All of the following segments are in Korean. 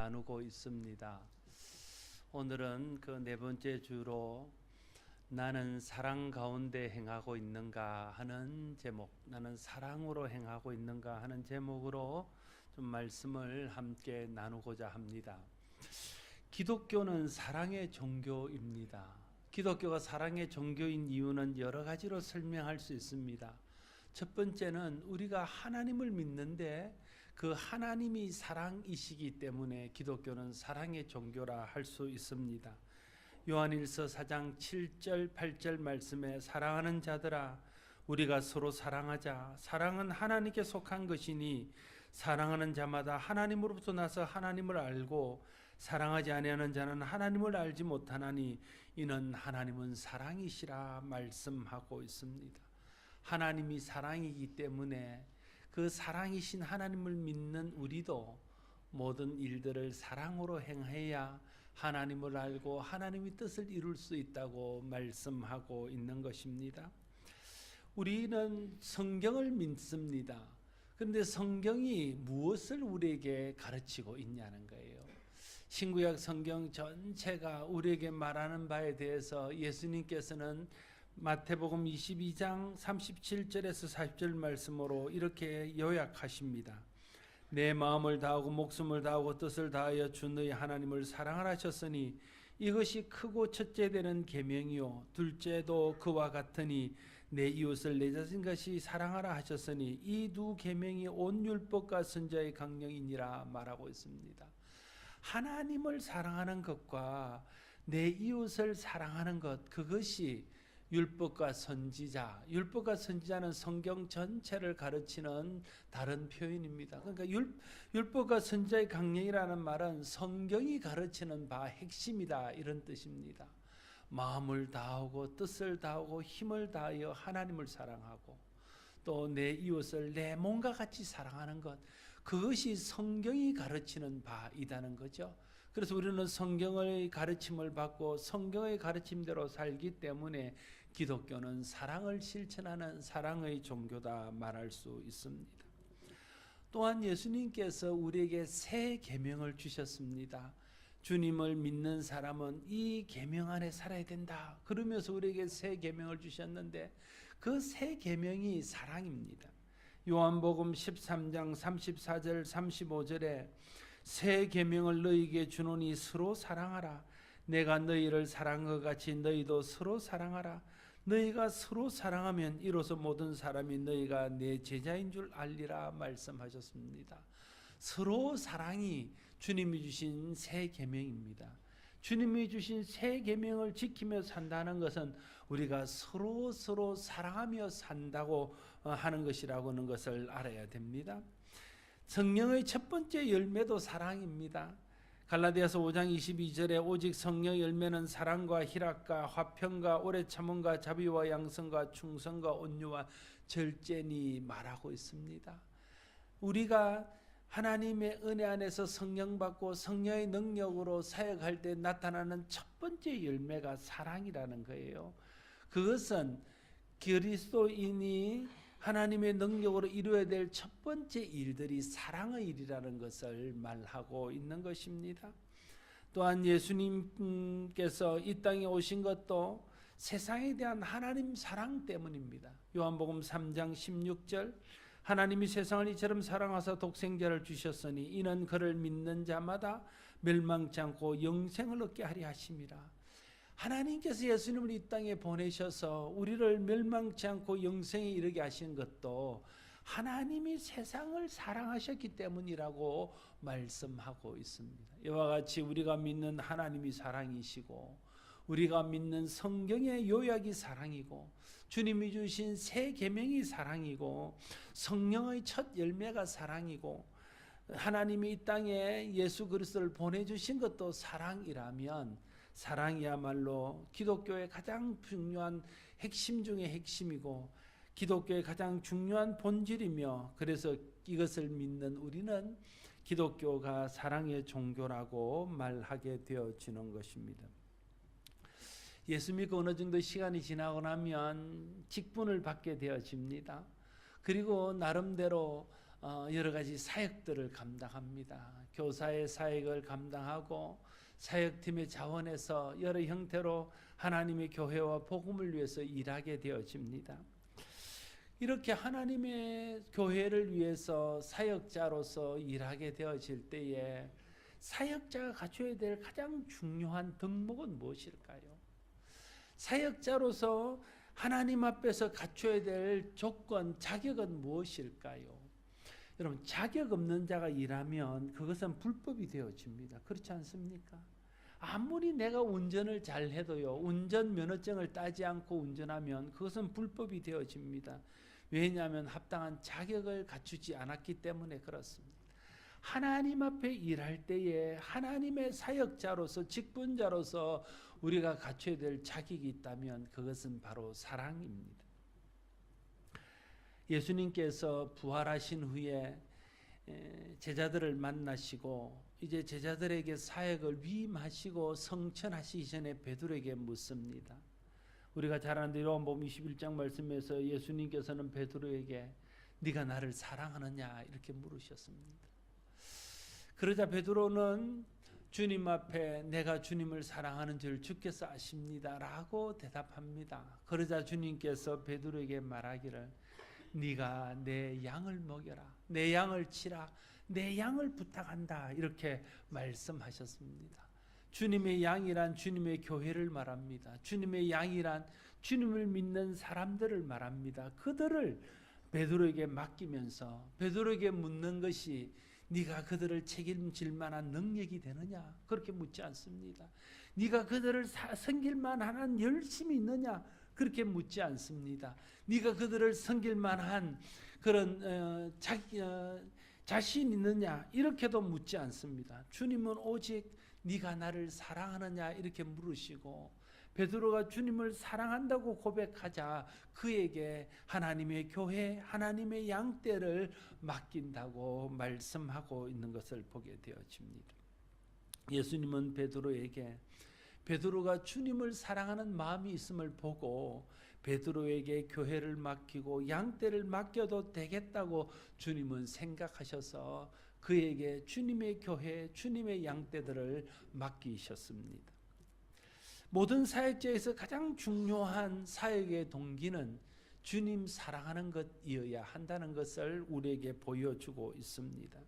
나누고 있습니다. 오늘은 그 네 번째 주로 나는 사랑 가운데 행하고 있는가 하는 제목, 나는 사랑으로 행하고 있는가 하는 제목으로 좀 말씀을 함께 나누고자 합니다. 기독교는 사랑의 종교입니다. 기독교가 사랑의 종교인 이유는 여러 가지로 설명할 수 있습니다. 첫 번째는 우리가 하나님을 믿는데 그 하나님이 사랑이시기 때문에 기독교는 사랑의 종교라 할 수 있습니다. 요한일서 4장 7절 8절 말씀에 사랑하는 자들아 우리가 서로 사랑하자. 사랑은 하나님께 속한 것이니 사랑하는 자마다 하나님으로부터 나서 하나님을 알고 사랑하지 아니하는 자는 하나님을 알지 못하나니 이는 하나님은 사랑이시라 말씀하고 있습니다. 하나님이 사랑이기 때문에 그 사랑이신 하나님을 믿는 우리도 모든 일들을 사랑으로 행해야 하나님을 알고 하나님의 뜻을 이룰 수 있다고 말씀하고 있는 것입니다. 우리는 성경을 믿습니다. 그런데 성경이 무엇을 우리에게 가르치고 있냐는 거예요. 신구약 성경 전체가 우리에게 말하는 바에 대해서 예수님께서는 마태복음 22장 37절에서 40절 말씀으로 이렇게 요약하십니다. 내 마음을 다하고 목숨을 다하고 뜻을 다하여 주 너희 하나님을 사랑하라 하셨으니 이것이 크고 첫째 되는 계명이요 둘째도 그와 같으니 내 이웃을 내 자신같이 사랑하라 하셨으니 이 두 계명이 온 율법과 선지자의 강령이니라 말하고 있습니다. 하나님을 사랑하는 것과 내 이웃을 사랑하는 것, 그것이 율법과 선지자는 성경 전체를 가르치는 다른 표현입니다. 그러니까 율법과 선지자의 강령이라는 말은 성경이 가르치는 바 핵심이다 이런 뜻입니다. 마음을 다하고 뜻을 다하고 힘을 다하여 하나님을 사랑하고 또 내 이웃을 내 몸과 같이 사랑하는 것, 그것이 성경이 가르치는 바이다는 거죠. 그래서 우리는 성경의 가르침을 받고 성경의 가르침대로 살기 때문에 기독교는 사랑을 실천하는 사랑의 종교다 말할 수 있습니다. 또한 예수님께서 우리에게 새 계명을 주셨습니다. 주님을 믿는 사람은 이 계명 안에 살아야 된다. 그러면서 우리에게 새 계명을 주셨는데 그 새 계명이 사랑입니다. 요한복음 13장 34절 35절에 새 계명을 너희에게 주노니 서로 사랑하라. 내가 너희를 사랑한 것 같이 너희도 서로 사랑하라. 너희가 서로 사랑하면 이로써 모든 사람이 너희가 내 제자인 줄 알리라 말씀하셨습니다. 서로 사랑이 주님이 주신 새 계명입니다. 주님이 주신 새 계명을 지키며 산다는 것은 우리가 서로 사랑하며 산다고 하는 것이라고는 것을 알아야 됩니다. 성령의 첫 번째 열매도 사랑입니다. 갈라디아서 5장 22절에 오직 성령의 열매는 사랑과 희락과 화평과 오래 참음과 자비와 양성과 충성과 온유와 절제니 말하고 있습니다. 우리가 하나님의 은혜 안에서 성령 받고 성령의 능력으로 사역할 때 나타나는 첫 번째 열매가 사랑이라는 거예요. 그것은 그리스도인이 하나님의 능력으로 이루어야 될 첫 번째 일들이 사랑의 일이라는 것을 말하고 있는 것입니다. 또한 예수님께서 이 땅에 오신 것도 세상에 대한 하나님 사랑 때문입니다. 요한복음 3장 16절 하나님이 세상을 이처럼 사랑하사 독생자를 주셨으니 이는 그를 믿는 자마다 멸망치 않고 영생을 얻게 하려 하심이라. 하나님께서 예수님을 이 땅에 보내셔서 우리를 멸망치 않고 영생에 이르게 하신 것도 하나님이 세상을 사랑하셨기 때문이라고 말씀하고 있습니다. 이와 같이 우리가 믿는 하나님이 사랑이시고 우리가 믿는 성경의 요약이 사랑이고 주님이 주신 새 계명이 사랑이고 성령의 첫 열매가 사랑이고 하나님이 이 땅에 예수 그리스도를 보내주신 것도 사랑이라면 사랑이야말로 기독교의 가장 중요한 핵심 중의 핵심이고 기독교의 가장 중요한 본질이며 그래서 이것을 믿는 우리는 기독교가 사랑의 종교라고 말하게 되어지는 것입니다. 예수 믿고 어느 정도 시간이 지나고 나면 직분을 받게 되어집니다. 그리고 나름대로 여러 가지 사역들을 감당합니다. 교사의 사역을 감당하고 사역팀의 자원에서 여러 형태로 하나님의 교회와 복음을 위해서 일하게 되어집니다. 이렇게 하나님의 교회를 위해서 사역자로서 일하게 되어질 때에 사역자가 갖춰야 될 가장 중요한 덕목은 무엇일까요? 사역자로서 하나님 앞에서 갖춰야 될 조건, 자격은 무엇일까요? 여러분, 자격 없는 자가 일하면 그것은 불법이 되어집니다. 그렇지 않습니까? 아무리 내가 운전을 잘해도요, 운전면허증을 따지 않고 운전하면 그것은 불법이 되어집니다. 왜냐하면 합당한 자격을 갖추지 않았기 때문에 그렇습니다. 하나님 앞에 일할 때에 하나님의 사역자로서, 직분자로서 우리가 갖춰야 될 자격이 있다면 그것은 바로 사랑입니다. 예수님께서 부활하신 후에 제자들을 만나시고 이제 제자들에게 사역을 위임하시고 성천하시기 전에 베드로에게 묻습니다. 우리가 잘 아는 요한복음 21장 말씀에서 예수님께서는 베드로에게 네가 나를 사랑하느냐 이렇게 물으셨습니다. 그러자 베드로는 주님 앞에 내가 주님을 사랑하는 줄 주께서 아십니다 라고 대답합니다. 그러자 주님께서 베드로에게 말하기를 네가 내 양을 먹여라, 내 양을 치라, 내 양을 부탁한다 이렇게 말씀하셨습니다. 주님의 양이란 주님의 교회를 말합니다. 주님의 양이란 주님을 믿는 사람들을 말합니다. 그들을 베드로에게 맡기면서 베드로에게 묻는 것이 네가 그들을 책임질 만한 능력이 되느냐 그렇게 묻지 않습니다. 네가 그들을 섬길 만한 열심이 있느냐 그렇게 묻지 않습니다. 네가 그들을 섬길 만한 그런 자신 있느냐 이렇게도 묻지 않습니다. 주님은 오직 네가 나를 사랑하느냐 이렇게 물으시고 베드로가 주님을 사랑한다고 고백하자 그에게 하나님의 교회, 하나님의 양떼를 맡긴다고 말씀하고 있는 것을 보게 되어집니다. 예수님은 베드로에게 베드로가 주님을 사랑하는 마음이 있음을 보고 베드로에게 교회를 맡기고 양떼를 맡겨도 되겠다고 주님은 생각하셔서 그에게 주님의 교회, 주님의 양떼들을 맡기셨습니다. 모든 사역자에서 가장 중요한 사역의 동기는 주님 사랑하는 것이어야 한다는 것을 우리에게 보여주고 있습니다.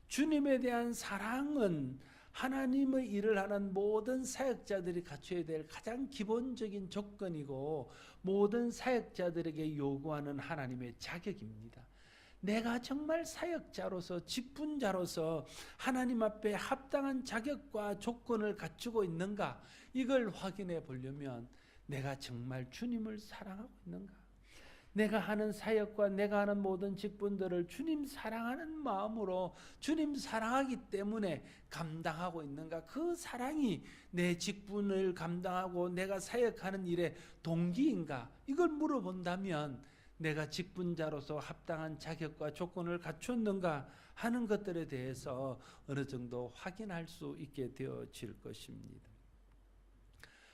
주님에 대한 사랑은 하나님의 일을 하는 모든 사역자들이 갖춰야 될 가장 기본적인 조건이고 모든 사역자들에게 요구하는 하나님의 자격입니다. 내가 정말 사역자로서 직분자로서 하나님 앞에 합당한 자격과 조건을 갖추고 있는가 이걸 확인해 보려면 내가 정말 주님을 사랑하고 있는가, 내가 하는 사역과 내가 하는 모든 직분들을 주님 사랑하는 마음으로 주님 사랑하기 때문에 감당하고 있는가, 그 사랑이 내 직분을 감당하고 내가 사역하는 일의 동기인가 이걸 물어본다면 내가 직분자로서 합당한 자격과 조건을 갖췄는가 하는 것들에 대해서 어느 정도 확인할 수 있게 되어질 것입니다.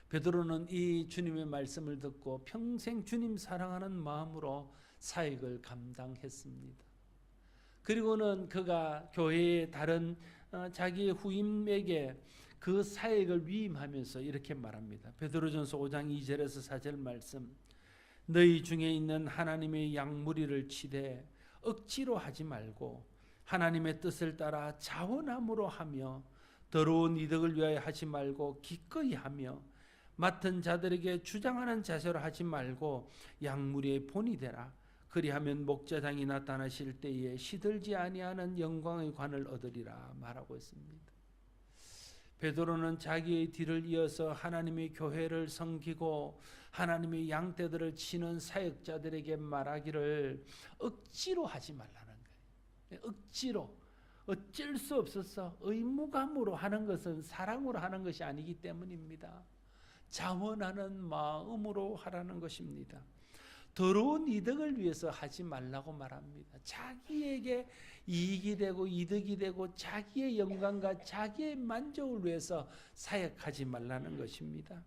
베드로는 이 주님의 말씀을 듣고 평생 주님 사랑하는 마음으로 사역을 감당했습니다. 그리고는 그가 교회의 다른 자기의 후임에게 그 사역을 위임하면서 이렇게 말합니다. 베드로전서 5장 2절에서 4절 말씀, 너희 중에 있는 하나님의 양무리를 치되 억지로 하지 말고 하나님의 뜻을 따라 자원함으로 하며 더러운 이득을 위하여 하지 말고 기꺼이 하며 맡은 자들에게 주장하는 자세로 하지 말고 양무리의 본이 되라. 그리하면 목자장이 나타나실 때에 시들지 아니하는 영광의 관을 얻으리라 말하고 있습니다. 베드로는 자기의 뒤를 이어서 하나님의 교회를 섬기고 하나님의 양떼들을 치는 사역자들에게 말하기를 억지로 하지 말라는 거예요. 억지로, 어쩔 수 없어서 의무감으로 하는 것은 사랑으로 하는 것이 아니기 때문입니다. 자원하는 마음으로 하라는 것입니다. 더러운 이득을 위해서 하지 말라고 말합니다. 자기에게 이익이 되고 이득이 되고 자기의 영광과 자기의 만족을 위해서 사역하지 말라는 것입니다.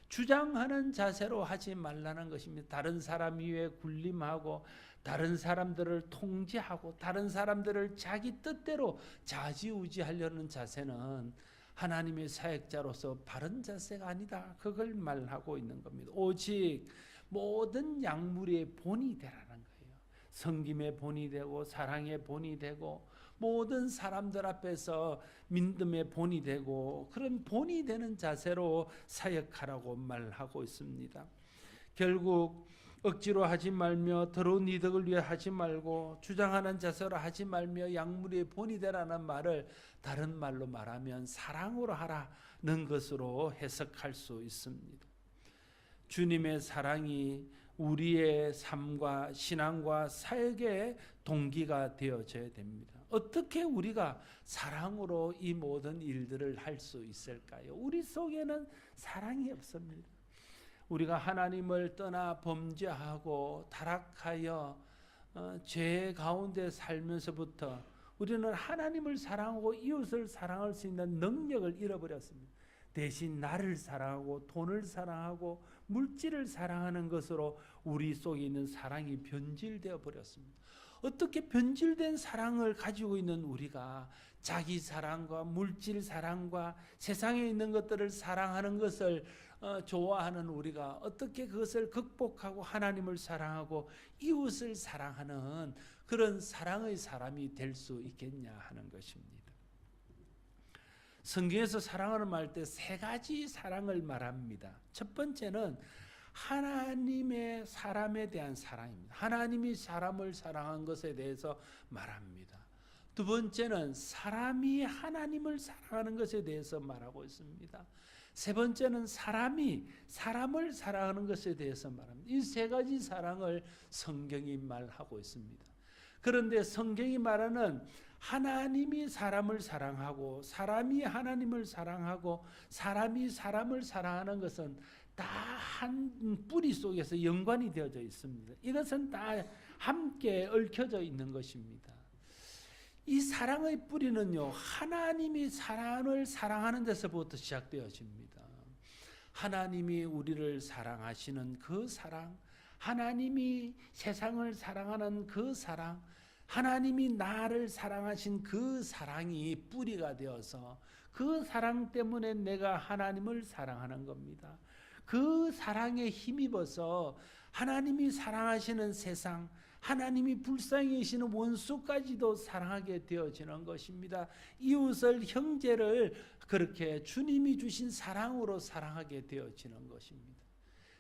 주장하는 자세로 하지 말라는 것입니다. 다른 사람 위에 군림하고 다른 사람들을 통제하고 다른 사람들을 자기 뜻대로 좌지우지하려는 자세는 하나님의 사역자로서 바른 자세가 아니다. 그걸 말하고 있는 겁니다. 오직 모든 약물의 본이 되라는 거예요. 섬김의 본이 되고 사랑의 본이 되고 모든 사람들 앞에서 믿음의 본이 되고 그런 본이 되는 자세로 사역하라고 말하고 있습니다. 결국 억지로 하지 말며 더러운 이득을 위해 하지 말고 주장하는 자세로 하지 말며 약물의 본이 되라는 말을 다른 말로 말하면 사랑으로 하라는 것으로 해석할 수 있습니다. 주님의 사랑이 우리의 삶과 신앙과 사역의 동기가 되어져야 됩니다. 어떻게 우리가 사랑으로 이 모든 일들을 할 수 있을까요? 우리 속에는 사랑이 없습니다. 우리가 하나님을 떠나 범죄하고 타락하여 죄 가운데 살면서부터 우리는 하나님을 사랑하고 이웃을 사랑할 수 있는 능력을 잃어버렸습니다. 대신 나를 사랑하고 돈을 사랑하고 물질을 사랑하는 것으로 우리 속에 있는 사랑이 변질되어 버렸습니다. 어떻게 변질된 사랑을 가지고 있는 우리가 자기 사랑과 물질 사랑과 세상에 있는 것들을 사랑하는 것을 좋아하는 우리가 어떻게 그것을 극복하고 하나님을 사랑하고 이웃을 사랑하는 그런 사랑의 사람이 될 수 있겠냐 하는 것입니다. 성경에서 사랑하는 말 때 세 가지 사랑을 말합니다. 첫 번째는 하나님의 사람에 대한 사랑입니다. 하나님이 사람을 사랑한 것에 대해서 말합니다. 두 번째는 사람이 하나님을 사랑하는 것에 대해서 말하고 있습니다. 세 번째는 사람이 사람을 사랑하는 것에 대해서 말합니다. 이 세 가지 사랑을 성경이 말하고 있습니다. 그런데 성경이 말하는 하나님이 사람을 사랑하고 사람이 하나님을 사랑하고 사람이 사람을 사랑하는 것은 다 한 뿌리 속에서 연관이 되어져 있습니다. 이것은 다 함께 얽혀져 있는 것입니다. 이 사랑의 뿌리는요, 하나님이 사람을 사랑하는 데서부터 시작되어집니다. 하나님이 우리를 사랑하시는 그 사랑, 하나님이 세상을 사랑하는 그 사랑, 하나님이 나를 사랑하신 그 사랑이 뿌리가 되어서 그 사랑 때문에 내가 하나님을 사랑하는 겁니다. 그 사랑에 힘입어서 하나님이 사랑하시는 세상, 하나님이 불쌍히 여기시는 원수까지도 사랑하게 되어지는 것입니다. 이웃을, 형제를 그렇게 주님이 주신 사랑으로 사랑하게 되어지는 것입니다.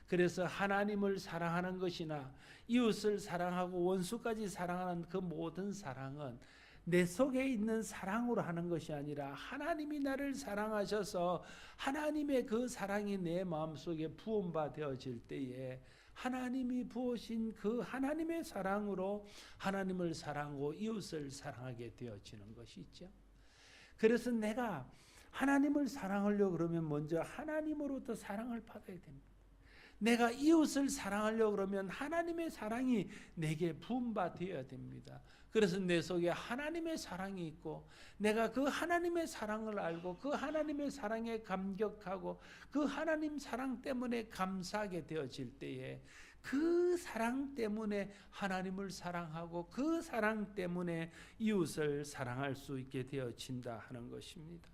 그래서 하나님을 사랑하는 것이나 이웃을 사랑하고 원수까지 사랑하는 그 모든 사랑은 내 속에 있는 사랑으로 하는 것이 아니라 하나님이 나를 사랑하셔서 하나님의 그 사랑이 내 마음속에 부음바 되어질 때에 하나님이 부으신 그 하나님의 사랑으로 하나님을 사랑하고 이웃을 사랑하게 되어지는 것이죠. 그래서 내가 하나님을 사랑하려고 그러면 먼저 하나님으로부터 사랑을 받아야 됩니다. 내가 이웃을 사랑하려고 그러면 하나님의 사랑이 내게 부음바 되어야 됩니다. 그래서 내 속에 하나님의 사랑이 있고 내가 그 하나님의 사랑을 알고 그 하나님의 사랑에 감격하고 그 하나님 사랑 때문에 감사하게 되어질 때에 그 사랑 때문에 하나님을 사랑하고 그 사랑 때문에 이웃을 사랑할 수 있게 되어진다 하는 것입니다.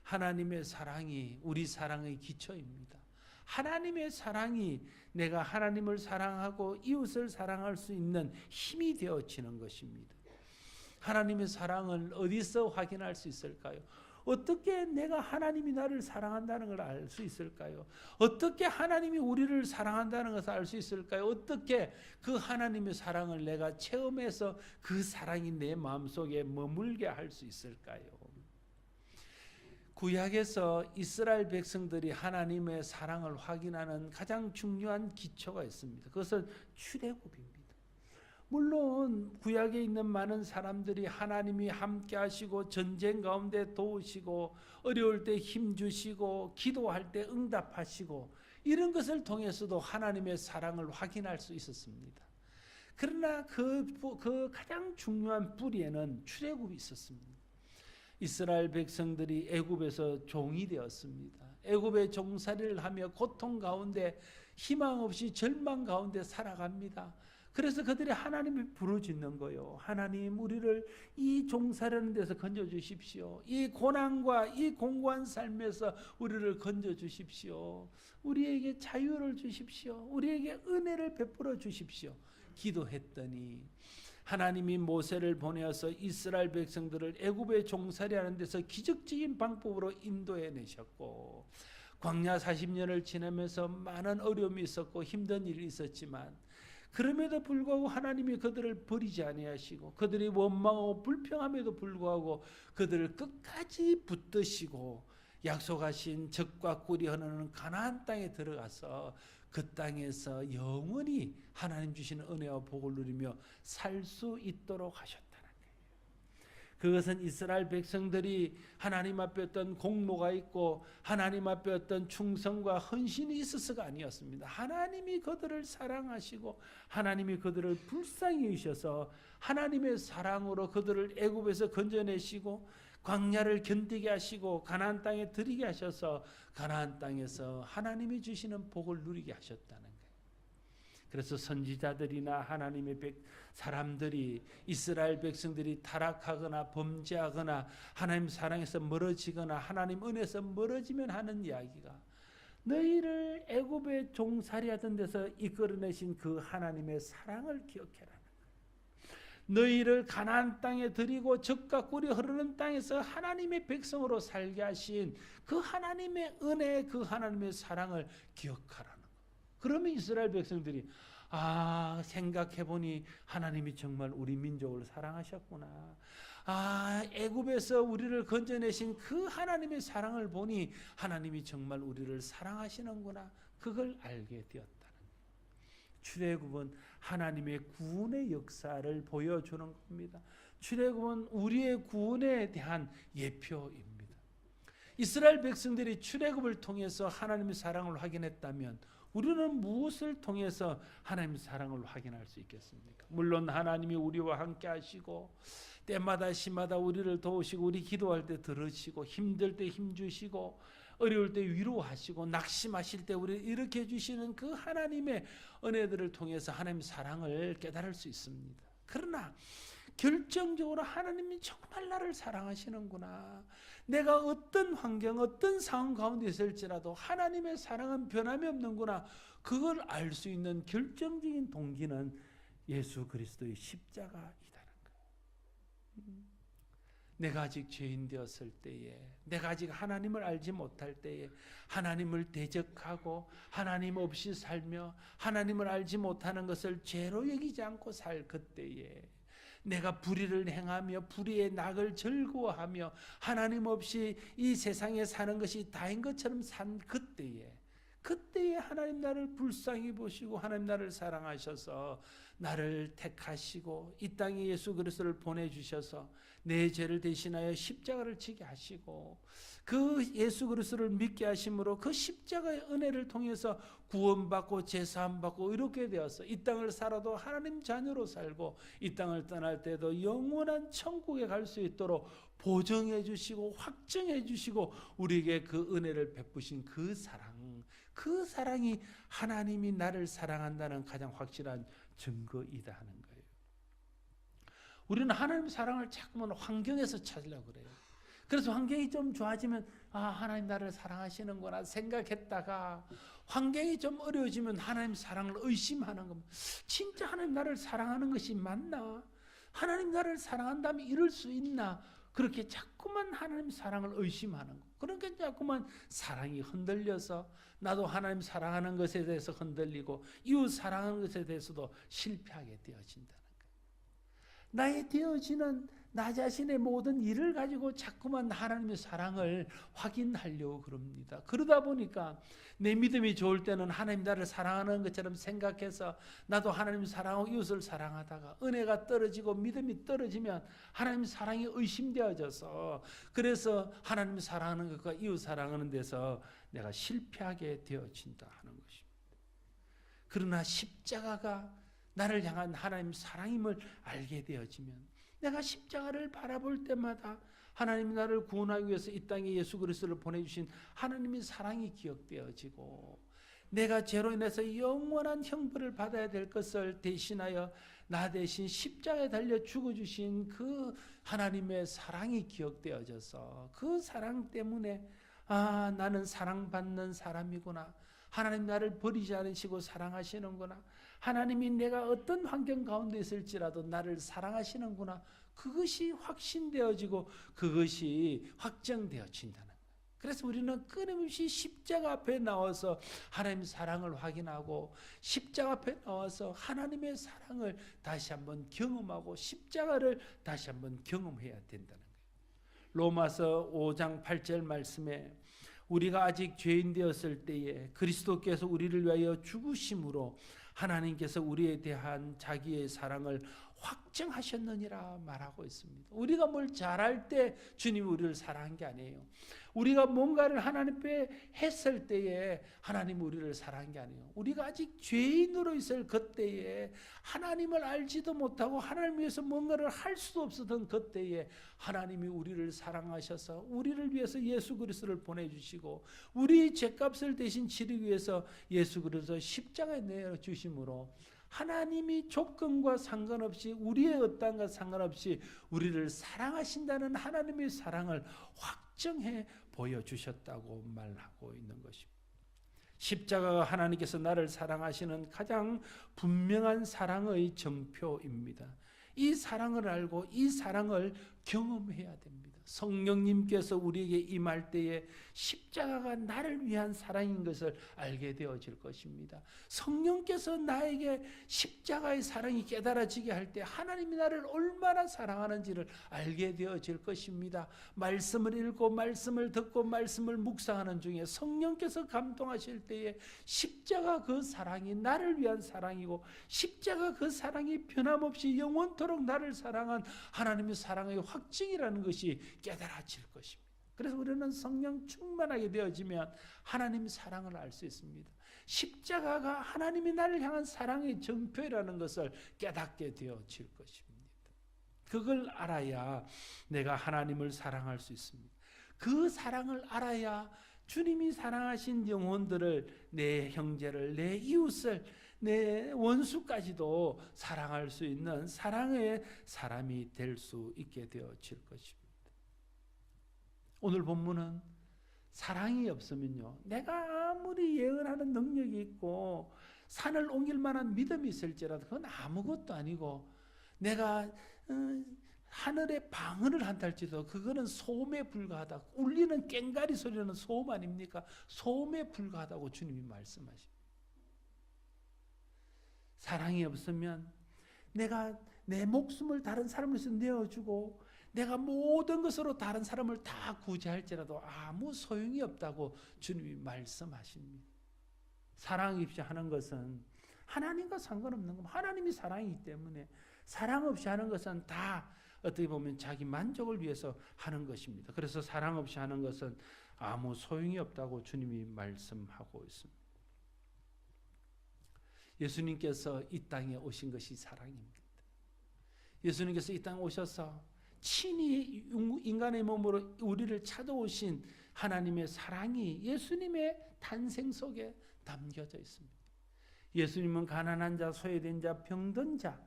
하나님의 사랑이 우리 사랑의 기초입니다. 하나님의 사랑이 내가 하나님을 사랑하고 이웃을 사랑할 수 있는 힘이 되어지는 것입니다. 하나님의 사랑을 어디서 확인할 수 있을까요? 어떻게 내가 하나님이 나를 사랑한다는 걸 알 수 있을까요? 어떻게 하나님이 우리를 사랑한다는 것을 알 수 있을까요? 어떻게 그 하나님의 사랑을 내가 체험해서 그 사랑이 내 마음속에 머물게 할 수 있을까요? 구약에서 이스라엘 백성들이 하나님의 사랑을 확인하는 가장 중요한 기초가 있습니다. 그것은 출애굽입니다. 물론 구약에 있는 많은 사람들이 하나님이 함께 하시고 전쟁 가운데 도우시고 어려울 때 힘주시고 기도할 때 응답하시고 이런 것을 통해서도 하나님의 사랑을 확인할 수 있었습니다. 그러나 그 가장 중요한 뿌리에는 출애굽이 있었습니다. 이스라엘 백성들이 애굽에서 종이 되었습니다. 애굽의 종살이를 하며 고통 가운데 희망 없이 절망 가운데 살아갑니다. 그래서 그들이 하나님을 부르짖는 거예요. 하나님, 우리를 이 종살이하는 데서 건져주십시오. 이 고난과 이 공고한 삶에서 우리를 건져주십시오. 우리에게 자유를 주십시오. 우리에게 은혜를 베풀어 주십시오. 기도했더니 하나님이 모세를 보내어서 이스라엘 백성들을 애굽의 종살이하는 데서 기적적인 방법으로 인도해 내셨고, 광야 40년을 지나면서 많은 어려움이 있었고 힘든 일이 있었지만 그럼에도 불구하고 하나님이 그들을 버리지 아니하시고, 그들이 원망하고 불평함에도 불구하고 그들을 끝까지 붙드시고 약속하신 젖과 꿀이 흐르는 가나안 땅에 들어가서 그 땅에서 영원히 하나님 주시는 은혜와 복을 누리며 살 수 있도록 하셨다는 거예요. 그것은 이스라엘 백성들이 하나님 앞에 어떤 공로가 있고 하나님 앞에 어떤 충성과 헌신이 있어서가 아니었습니다. 하나님이 그들을 사랑하시고 하나님이 그들을 불쌍히 여기셔서 하나님의 사랑으로 그들을 애굽에서 건져내시고 광야를 견디게 하시고 가나안 땅에 들이게 하셔서 가나안 땅에서 하나님이 주시는 복을 누리게 하셨다는 거예요. 그래서 선지자들이나 하나님의 사람들이, 이스라엘 백성들이 타락하거나 범죄하거나 하나님 사랑에서 멀어지거나 하나님 은혜에서 멀어지면 하는 이야기가, 너희를 애굽의 종살이하던 데서 이끌어내신 그 하나님의 사랑을 기억해라. 너희를 가나안 땅에 들이고 젖과 꿀이 흐르는 땅에서 하나님의 백성으로 살게 하신 그 하나님의 은혜, 그 하나님의 사랑을 기억하라는 거. 그러면 이스라엘 백성들이 생각해보니 하나님이 정말 우리 민족을 사랑하셨구나. 애굽에서 우리를 건져내신 그 하나님의 사랑을 보니 하나님이 정말 우리를 사랑하시는구나. 그걸 알게 되었다는 거예요. 출애굽은 하나님의 구원의 역사를 보여주는 겁니다. 출애굽은 우리의 구원에 대한 예표입니다. 이스라엘 백성들이 출애굽을 통해서 하나님의 사랑을 확인했다면 우리는 무엇을 통해서 하나님의 사랑을 확인할 수 있겠습니까? 물론 하나님이 우리와 함께 하시고 때마다 시마다 우리를 도우시고 우리 기도할 때 들으시고 힘들 때 힘주시고 어려울 때 위로하시고 낙심하실 때 우리를 일으켜 주시는 그 하나님의 은혜들을 통해서 하나님의 사랑을 깨달을 수 있습니다. 그러나 결정적으로 하나님이 정말 나를 사랑하시는구나. 내가 어떤 환경, 어떤 상황 가운데 있을지라도 하나님의 사랑은 변함이 없는구나. 그걸 알 수 있는 결정적인 동기는 예수 그리스도의 십자가이다는 거예요. 내가 아직 죄인 되었을 때에, 내가 아직 하나님을 알지 못할 때에 하나님을 대적하고 하나님 없이 살며 하나님을 알지 못하는 것을 죄로 여기지 않고 살 그때에, 내가 불의를 행하며 불의의 낙을 즐거워하며 하나님 없이 이 세상에 사는 것이 다인 것처럼 산 그때에 하나님 나를 불쌍히 보시고 하나님 나를 사랑하셔서 나를 택하시고 이 땅에 예수 그리스도를 보내주셔서 내 죄를 대신하여 십자가를 지게 하시고 그 예수 그리스도를 믿게 하심으로 그 십자가의 은혜를 통해서 구원받고 제사함받고 이렇게 되어서 이 땅을 살아도 하나님 자녀로 살고 이 땅을 떠날 때도 영원한 천국에 갈 수 있도록 보정해 주시고 확정해 주시고 우리에게 그 은혜를 베푸신 그 사랑이 하나님이 나를 사랑한다는 가장 확실한 증거이다 하는 거예요. 우리는 하나님의 사랑을 자꾸만 환경에서 찾으려고 그래요. 그래서 환경이 좀 좋아지면 하나님 나를 사랑하시는구나 생각했다가 환경이 좀 어려워지면 하나님 사랑을 의심하는 겁니다. 진짜 하나님 나를 사랑하는 것이 맞나? 하나님 나를 사랑한다면 이럴 수 있나? 그렇게 자꾸만 하나님 사랑을 의심하는 거. 그러니까 자꾸만 사랑이 흔들려서 나도 하나님 사랑하는 것에 대해서 흔들리고 이웃 사랑하는 것에 대해서도 실패하게 되어진다는 거예요. 나의 되어지는 나 자신의 모든 일을 가지고 자꾸만 하나님의 사랑을 확인하려고 그럽니다. 그러다 보니까 내 믿음이 좋을 때는 하나님 나를 사랑하는 것처럼 생각해서 나도 하나님 사랑하고 이웃을 사랑하다가 은혜가 떨어지고 믿음이 떨어지면 하나님 사랑이 의심되어져서 그래서 하나님 사랑하는 것과 이웃 사랑하는 데서 내가 실패하게 되어진다 하는 것입니다. 그러나 십자가가 나를 향한 하나님 사랑임을 알게 되어지면 내가 십자가를 바라볼 때마다 하나님이 나를 구원하기 위해서 이 땅에 예수 그리스도를 보내주신 하나님의 사랑이 기억되어지고 내가 죄로 인해서 영원한 형벌을 받아야 될 것을 대신하여 나 대신 십자가에 달려 죽어주신 그 하나님의 사랑이 기억되어져서 그 사랑 때문에 나는 사랑받는 사람이구나. 하나님 나를 버리지 않으시고 사랑하시는구나. 하나님이 내가 어떤 환경 가운데 있을지라도 나를 사랑하시는구나. 그것이 확신되어지고 그것이 확정되어진다는 거예요. 그래서 우리는 끊임없이 십자가 앞에 나와서 하나님의 사랑을 확인하고 십자가 앞에 나와서 하나님의 사랑을 다시 한번 경험하고 십자가를 다시 한번 경험해야 된다는 거예요. 로마서 5장 8절 말씀에 우리가 아직 죄인 되었을 때에 그리스도께서 우리를 위하여 죽으심으로 하나님께서 우리에 대한 자기의 사랑을 확정하셨느니라 말하고 있습니다. 우리가 뭘 잘할 때 주님이 우리를 사랑한 게 아니에요. 우리가 뭔가를 하나님 앞에 했을 때에 하나님이 우리를 사랑한 게 아니에요. 우리가 아직 죄인으로 있을 그때에 하나님을 알지도 못하고 하나님 위해서 뭔가를 할 수도 없었던 그때에 하나님이 우리를 사랑하셔서 우리를 위해서 예수 그리스도를 보내주시고 우리 죄값을 대신 치르기 위해서 예수 그리스도 십자가에 내어주심으로 하나님이 조건과 상관없이 우리의 어떠한가 상관없이 우리를 사랑하신다는 하나님의 사랑을 확정해 보여주셨다고 말하고 있는 것입니다. 십자가가 하나님께서 나를 사랑하시는 가장 분명한 사랑의 정표입니다. 이 사랑을 알고 이 사랑을 경험해야 됩니다. 성령님께서 우리에게 임할 때에 십자가가 나를 위한 사랑인 것을 알게 되어질 것입니다. 성령께서 나에게 십자가의 사랑이 깨달아지게 할 때 하나님이 나를 얼마나 사랑하는지를 알게 되어질 것입니다. 말씀을 읽고 말씀을 듣고 말씀을 묵상하는 중에 성령께서 감동하실 때에 십자가 그 사랑이 나를 위한 사랑이고 십자가 그 사랑이 변함없이 영원토록 나를 사랑한 하나님의 사랑의 확증이라는 것이 깨달아질 것입니다. 그래서 우리는 성령 충만하게 되어지면 하나님의 사랑을 알 수 있습니다. 십자가가 하나님이 나를 향한 사랑의 정표라는 것을 깨닫게 되어질 것입니다. 그걸 알아야 내가 하나님을 사랑할 수 있습니다. 그 사랑을 알아야 주님이 사랑하신 영혼들을, 내 형제를, 내 이웃을, 내 원수까지도 사랑할 수 있는 사랑의 사람이 될 수 있게 되어질 것입니다. 오늘 본문은 사랑이 없으면요, 내가 아무리 예언하는 능력이 있고 산을 옮길 만한 믿음이 있을지라도 그건 아무것도 아니고, 내가 하늘에 방언을 한달지도 그거는 소음에 불과하다. 울리는 꽹가리 소리는 소음 아닙니까? 소음에 불과하다고 주님이 말씀하십니다. 사랑이 없으면 내가 내 목숨을 다른 사람을 위해서 내어주고 내가 모든 것으로 다른 사람을 다 구제할지라도 아무 소용이 없다고 주님이 말씀하십니다. 사랑 없이 하는 것은 하나님과 상관없는 겁니다. 하나님이 사랑이기 때문에 사랑 없이 하는 것은 다 어떻게 보면 자기 만족을 위해서 하는 것입니다. 그래서 사랑 없이 하는 것은 아무 소용이 없다고 주님이 말씀하고 있습니다. 예수님께서 이 땅에 오신 것이 사랑입니다. 예수님께서 이 땅에 오셔서 친히 인간의 몸으로 우리를 찾아오신 하나님의 사랑이 예수님의 탄생 속에 담겨져 있습니다. 예수님은 가난한 자, 소외된 자, 병든 자,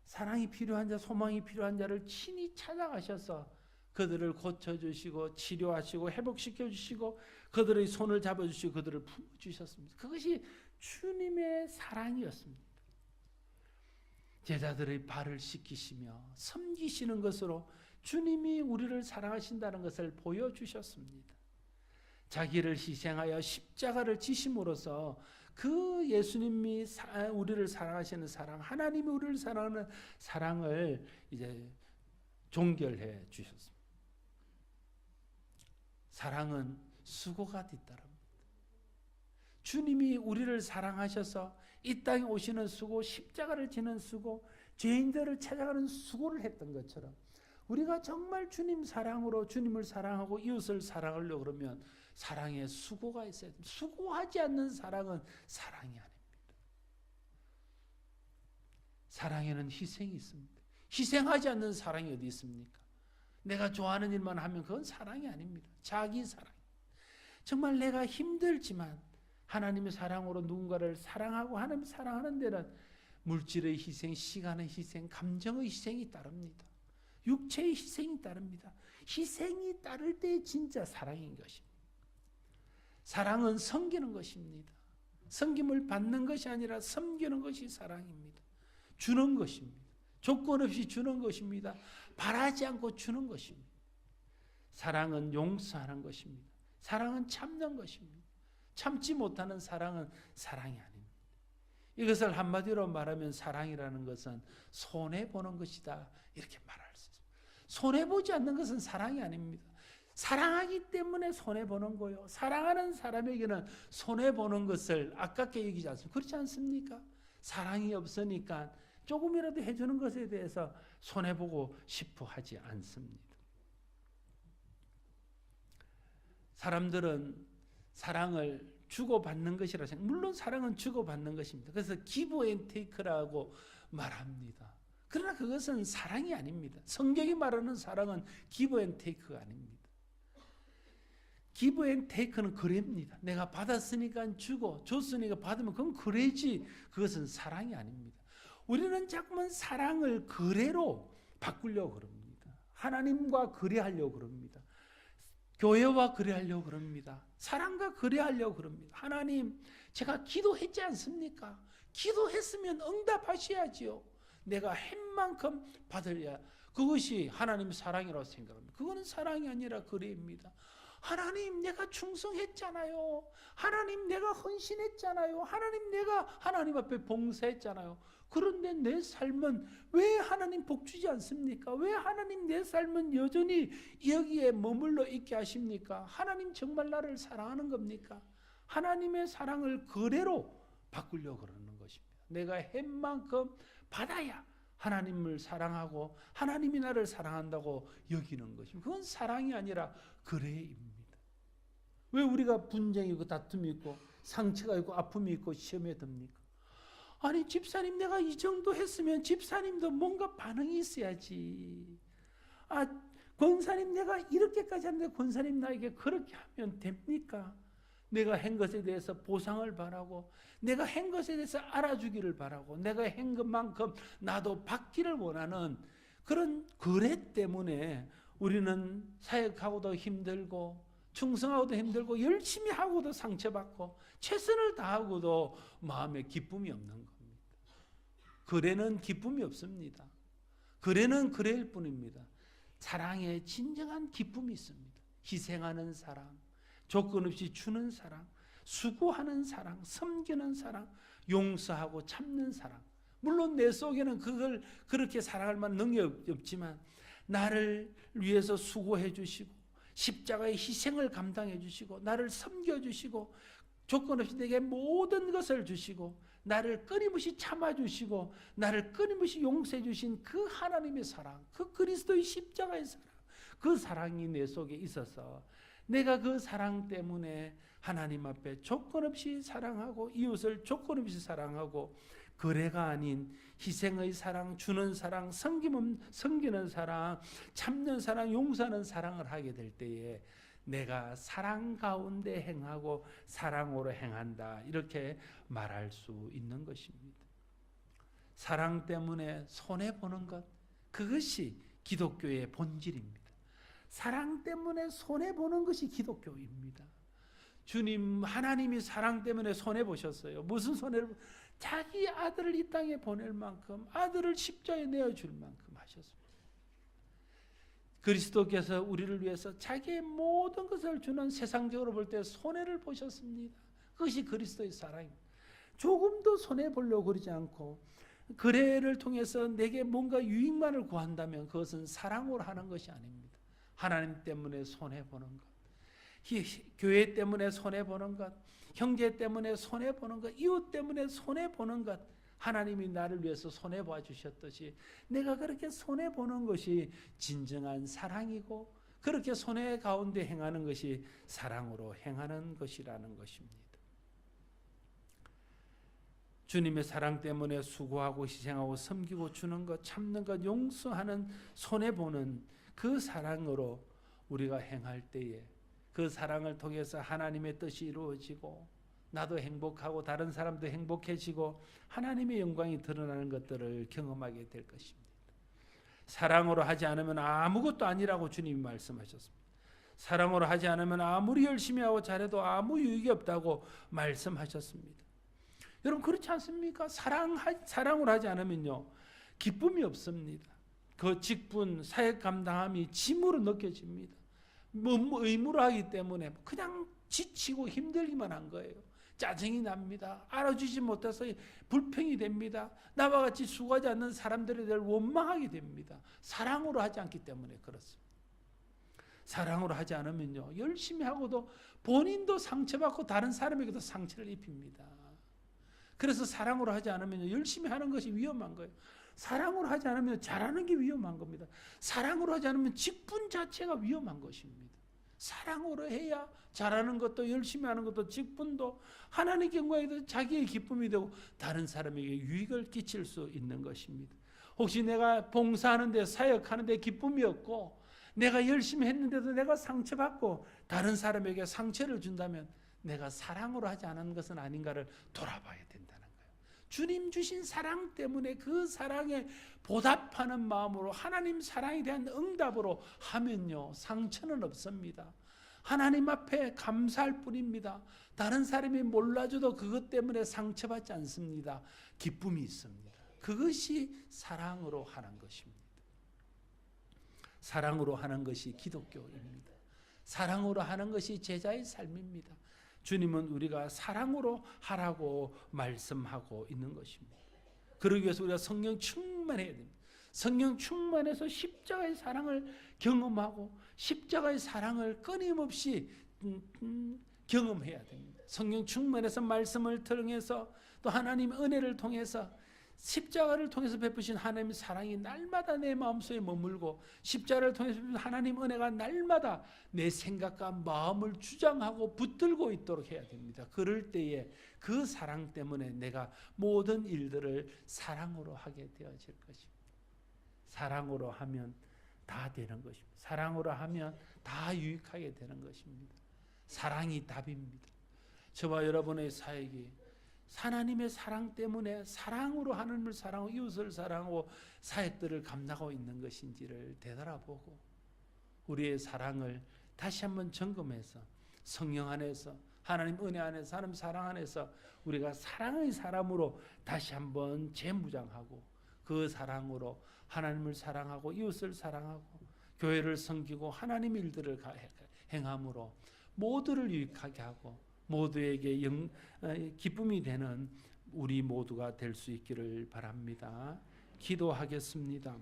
사랑이 필요한 자, 소망이 필요한 자를 친히 찾아가셔서 그들을 고쳐주시고 치료하시고 회복시켜주시고 그들의 손을 잡아주시고 그들을 품어주셨습니다. 그것이 주님의 사랑이었습니다. 제자들의 발을 씻기시며 섬기시는 것으로 주님이 우리를 사랑하신다는 것을 보여주셨습니다. 자기를 희생하여 십자가를 지심으로써 그 예수님이 우리를 사랑하시는 사랑, 하나님이 우리를 사랑하는 사랑을 이제 종결해 주셨습니다. 사랑은 수고가 뒤따릅니다. 주님이 우리를 사랑하셔서 이 땅에 오시는 수고, 십자가를 지는 수고, 죄인들을 찾아가는 수고를 했던 것처럼 우리가 정말 주님 사랑으로 주님을 사랑하고 이웃을 사랑하려고 그러면 사랑에 수고가 있어야 됩니다. 수고하지 않는 사랑은 사랑이 아닙니다. 사랑에는 희생이 있습니다. 희생하지 않는 사랑이 어디 있습니까? 내가 좋아하는 일만 하면 그건 사랑이 아닙니다. 자기 사랑. 정말 내가 힘들지만 하나님의 사랑으로 누군가를 사랑하고 하나님 사랑하는 데는 물질의 희생, 시간의 희생, 감정의 희생이 따릅니다. 육체의 희생이 따릅니다. 희생이 따를 때 진짜 사랑인 것입니다. 사랑은 섬기는 것입니다. 섬김을 받는 것이 아니라 섬기는 것이 사랑입니다. 주는 것입니다. 조건 없이 주는 것입니다. 바라지 않고 주는 것입니다. 사랑은 용서하는 것입니다. 사랑은 참는 것입니다. 참지 못하는 사랑은 사랑이 아닙니다. 이것을 한마디로 말하면 사랑이라는 것은 손해보는 것이다, 이렇게 말할 수 있습니다. 손해보지 않는 것은 사랑이 아닙니다. 사랑하기 때문에 손해보는 거요. 사랑하는 사람에게는 손해보는 것을 아깝게 여기지 않습니까? 그렇지 않습니까? 사랑이 없으니까 조금이라도 해주는 것에 대해서 손해보고 싶어 하지 않습니다. 사람들은 사랑을 주고받는 것이라 생각. 물론 사랑은 주고받는 것입니다. 그래서 give and take라고 말합니다. 그러나 그것은 사랑이 아닙니다. 성경이 말하는 사랑은 give and take가 아닙니다. give and take는 거래입니다. 내가 받았으니까 주고 줬으니까 받으면 그건 거래지, 그것은 사랑이 아닙니다. 우리는 자꾸만 사랑을 거래로 바꾸려고 그럽니다. 하나님과 거래하려고 그럽니다. 교회와 거래하려고 그럽니다. 사랑과 거래하려고 그럽니다. 하나님, 제가 기도했지 않습니까? 기도했으면 응답하셔야지요. 내가 한 만큼 받으려. 그것이 하나님의 사랑이라고 생각합니다. 그거는 사랑이 아니라 거래입니다. 하나님, 내가 충성했잖아요. 하나님, 내가 헌신했잖아요. 하나님, 내가 하나님 앞에 봉사했잖아요. 그런데 내 삶은 왜 하나님 복 주지 않습니까? 왜 하나님 내 삶은 여전히 여기에 머물러 있게 하십니까? 하나님 정말 나를 사랑하는 겁니까? 하나님의 사랑을 거래로 바꾸려고 그러는 것입니다. 내가 한 만큼 받아야 하나님을 사랑하고 하나님이 나를 사랑한다고 여기는 것입니다. 그건 사랑이 아니라 거래입니다. 왜 우리가 분쟁이 있고 다툼이 있고 상처가 있고 아픔이 있고 시험에 듭니까? 아니, 집사님, 내가 이 정도 했으면 집사님도 뭔가 반응이 있어야지. 아, 권사님, 내가 이렇게까지 하는데 권사님 나에게 그렇게 하면 됩니까? 내가 한 것에 대해서 보상을 바라고, 내가 한 것에 대해서 알아주기를 바라고, 내가 한 것만큼 나도 받기를 원하는 그런 거래 때문에 우리는 사역하고도 힘들고 충성하고도 힘들고 열심히 하고도 상처받고 최선을 다하고도 마음에 기쁨이 없는 겁니다. 거래는 기쁨이 없습니다. 거래는 거래일 뿐입니다. 사랑에 진정한 기쁨이 있습니다. 희생하는 사랑, 조건 없이 주는 사랑, 수고하는 사랑, 섬기는 사랑, 용서하고 참는 사랑. 물론 내 속에는 그걸 그렇게 사랑할 만한 능력이 없지만 나를 위해서 수고해 주시고 십자가의 희생을 감당해 주시고 나를 섬겨 주시고 조건 없이 내게 모든 것을 주시고 나를 끊임없이 참아주시고 나를 끊임없이 용서해 주신 그 하나님의 사랑, 그 그리스도의 십자가의 사랑, 그 사랑이 내 속에 있어서 내가 그 사랑 때문에 하나님 앞에 조건 없이 사랑하고 이웃을 조건 없이 사랑하고 거래가 아닌 희생의 사랑, 주는 사랑, 섬기는 사랑, 참는 사랑, 용서하는 사랑을 하게 될 때에 내가 사랑 가운데 행하고 사랑으로 행한다, 이렇게 말할 수 있는 것입니다. 사랑 때문에 손해보는 것, 그것이 기독교의 본질입니다. 사랑 때문에 손해보는 것이 기독교입니다. 주님, 하나님이 사랑 때문에 손해보셨어요. 무슨 손해를? 자기 아들을 이 땅에 보낼 만큼, 아들을 십자가에 내어줄 만큼 하셨습니다. 그리스도께서 우리를 위해서 자기의 모든 것을 주는, 세상적으로 볼 때 손해를 보셨습니다. 그것이 그리스도의 사랑입니다. 조금도 손해보려고 그러지 않고 거래를 통해서 내게 뭔가 유익만을 구한다면 그것은 사랑으로 하는 것이 아닙니다. 하나님 때문에 손해보는 것, 교회 때문에 손해보는 것, 형제 때문에 손해보는 것, 이웃 때문에 손해보는 것, 하나님이 나를 위해서 손해봐 주셨듯이 내가 그렇게 손해보는 것이 진정한 사랑이고, 그렇게 손해 가운데 행하는 것이 사랑으로 행하는 것이라는 것입니다. 주님의 사랑 때문에 수고하고 희생하고 섬기고 주는 것, 참는 것, 용서하는, 손해보는 그 사랑으로 우리가 행할 때에 그 사랑을 통해서 하나님의 뜻이 이루어지고 나도 행복하고 다른 사람도 행복해지고 하나님의 영광이 드러나는 것들을 경험하게 될 것입니다. 사랑으로 하지 않으면 아무것도 아니라고 주님이 말씀하셨습니다. 사랑으로 하지 않으면 아무리 열심히 하고 잘해도 아무 유익이 없다고 말씀하셨습니다. 여러분 그렇지 않습니까? 사랑으로 하지 않으면요 기쁨이 없습니다. 그 직분, 사역 감당함이 짐으로 느껴집니다. 의무로 하기 때문에 그냥 지치고 힘들기만 한 거예요. 짜증이 납니다. 알아주지 못해서 불평이 됩니다. 나와 같이 수고하지 않는 사람들에 대해 원망하게 됩니다. 사랑으로 하지 않기 때문에 그렇습니다. 사랑으로 하지 않으면요 열심히 하고도 본인도 상처받고 다른 사람에게도 상처를 입힙니다. 그래서 사랑으로 하지 않으면 열심히 하는 것이 위험한 거예요. 사랑으로 하지 않으면 잘하는 게 위험한 겁니다. 사랑으로 하지 않으면 직분 자체가 위험한 것입니다. 사랑으로 해야 잘하는 것도 열심히 하는 것도 직분도 하나님께 영광이 되고 자기의 기쁨이 되고 다른 사람에게 유익을 끼칠 수 있는 것입니다. 혹시 내가 봉사하는데 사역하는데 기쁨이 없고 내가 열심히 했는데도 내가 상처받고 다른 사람에게 상처를 준다면 내가 사랑으로 하지 않은 것은 아닌가를 돌아봐야 된다는 거예요. 주님 주신 사랑 때문에 그 사랑에 보답하는 마음으로 하나님 사랑에 대한 응답으로 하면요 상처는 없습니다. 하나님 앞에 감사할 뿐입니다. 다른 사람이 몰라줘도 그것 때문에 상처받지 않습니다. 기쁨이 있습니다. 그것이 사랑으로 하는 것입니다. 사랑으로 하는 것이 기독교입니다. 사랑으로 하는 것이 제자의 삶입니다. 주님은 우리가 사랑으로 하라고 말씀하고 있는 것입니다. 그러기 위해서 우리가 성령 충만해야 됩니다. 성령 충만해서 십자가의 사랑을 경험하고 십자가의 사랑을 끊임없이 경험해야 됩니다. 성령 충만해서 말씀을 통해서 또 하나님의 은혜를 통해서 십자가를 통해서 베푸신 하나님의 사랑이 날마다 내 마음속에 머물고 십자가를 통해서 베푸신 하나님 은혜가 날마다 내 생각과 마음을 주장하고 붙들고 있도록 해야 됩니다. 그럴 때에 그 사랑 때문에 내가 모든 일들을 사랑으로 하게 되어질 것입니다. 사랑으로 하면 다 되는 것입니다. 사랑으로 하면 다 유익하게 되는 것입니다. 사랑이 답입니다. 저와 여러분의 사역이 하나님의 사랑 때문에 사랑으로 하나님을 사랑하고 이웃을 사랑하고 사역들을 감당하고 있는 것인지를 되돌아보고 우리의 사랑을 다시 한번 점검해서 성령 안에서 하나님 은혜 안에서 하나님 사랑 안에서 우리가 사랑의 사람으로 다시 한번 재무장하고 그 사랑으로 하나님을 사랑하고 이웃을 사랑하고 교회를 섬기고 하나님의 일들을 행함으로 모두를 유익하게 하고 모두에게 기쁨이 되는 우리 모두가 될 수 있기를 바랍니다. 기도하겠습니다.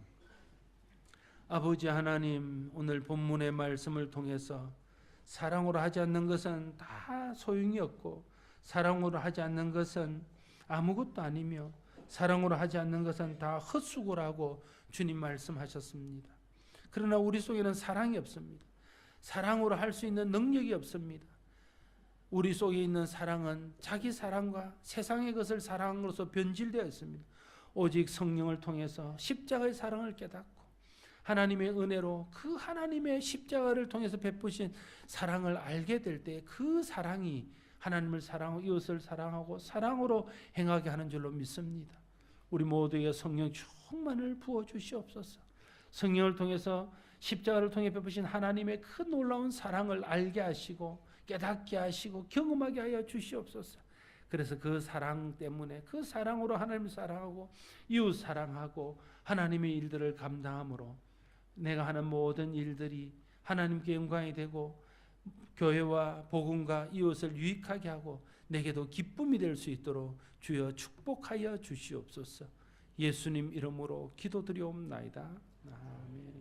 아버지 하나님, 오늘 본문의 말씀을 통해서 사랑으로 하지 않는 것은 다 소용이 없고 사랑으로 하지 않는 것은 아무것도 아니며 사랑으로 하지 않는 것은 다 헛수고라고 주님 말씀하셨습니다. 그러나 우리 속에는 사랑이 없습니다. 사랑으로 할 수 있는 능력이 없습니다. 우리 속에 있는 사랑은 자기 사랑과 세상의 것을 사랑으로서 변질되어 있습니다. 오직 성령을 통해서 십자가의 사랑을 깨닫고 하나님의 은혜로 그 하나님의 십자가를 통해서 베푸신 사랑을 알게 될 때 그 사랑이 하나님을 사랑하고 이웃을 사랑하고 사랑으로 행하게 하는 줄로 믿습니다. 우리 모두에게 성령 충만을 부어주시옵소서. 성령을 통해서 십자가를 통해 베푸신 하나님의 그 놀라운 사랑을 알게 하시고 깨닫게 하시고 경험하게 하여 주시옵소서. 그래서 그 사랑 때문에 그 사랑으로 하나님을 사랑하고 이웃 사랑하고 하나님의 일들을 감당함으로 내가 하는 모든 일들이 하나님께 영광이 되고 교회와 복음과 이웃을 유익하게 하고 내게도 기쁨이 될 수 있도록 주여 축복하여 주시옵소서. 예수님 이름으로 기도드리옵나이다. 아멘.